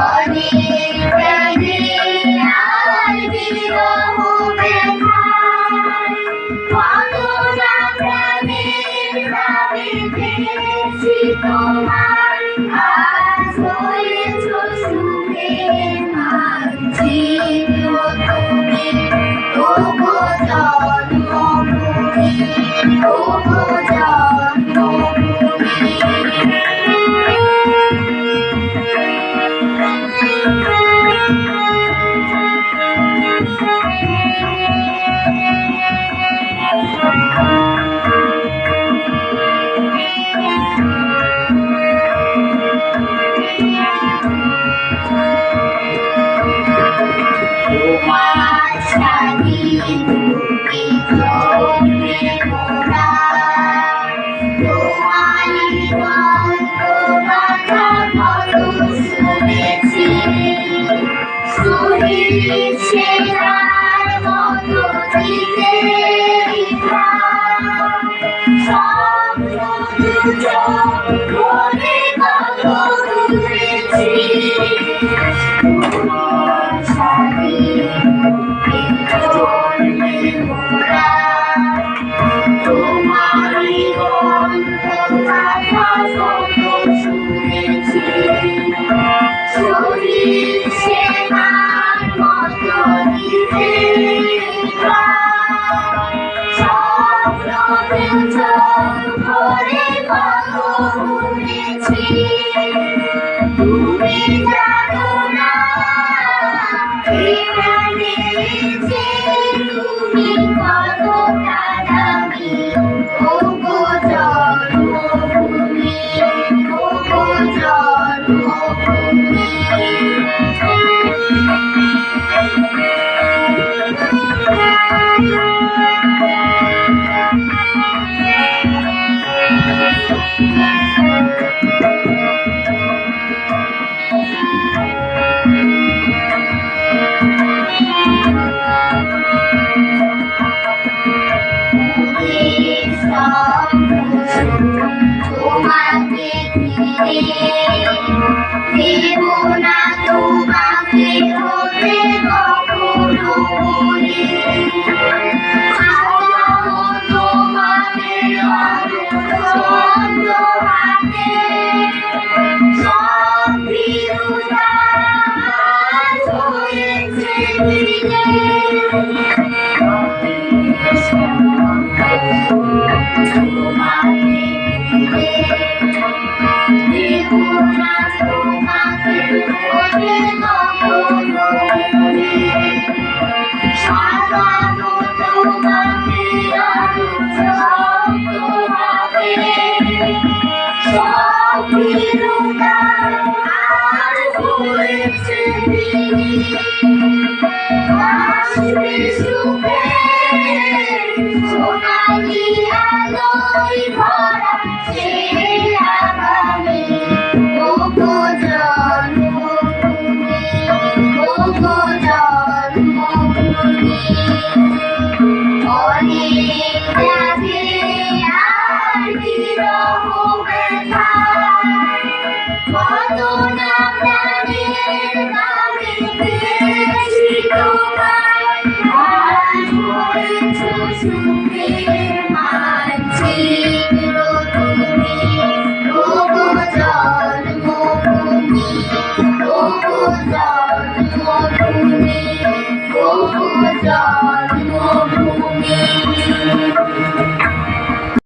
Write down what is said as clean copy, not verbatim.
অনেক প্রাণে আর বিরহ ব্যথায় কত না প্রাণের নামে পেয়েছি তোমার, আজ হয়েছ সুখের মানচিত্র তুমি। ওগো জন্মভূমি, ওগো জন্মভূমি। তোমার স্বাধীন ভূমি জন্মে মোরা, তোমারই গল্প গাথা কত শুনেছি। শহীদ সেনার মতো দিতে স্বপ্ন দুজন করে কত ঘুরেছি। তোমার স্বাধীন ভূমি জন্মে মোরা, তোমারই গল্প গাথা কত শুনেছি। শহীদ সেনার মতো দিতে স্বপ্ন দুজন করে কত ঘুরেছি। তুমি জানো না এখানে যে তুমি কতটা দামি। ওগো জন্মভূমি, ওগো জন্মভূমি। তোমাকে ঘিরে দেব না তোমাকে হতে কখনো বলে। সাজাবো তোমাকে অনন্ত হাতে, সব বিরুদ্ধা হয়েছে দিলে। তোমাকে দেব না তোমাকে হতে কখনো বলে। সাজাবো তোমাকে অনন্ত ভাবে, সব বিরুদ্ধা হয়েছে দিলে। আসবে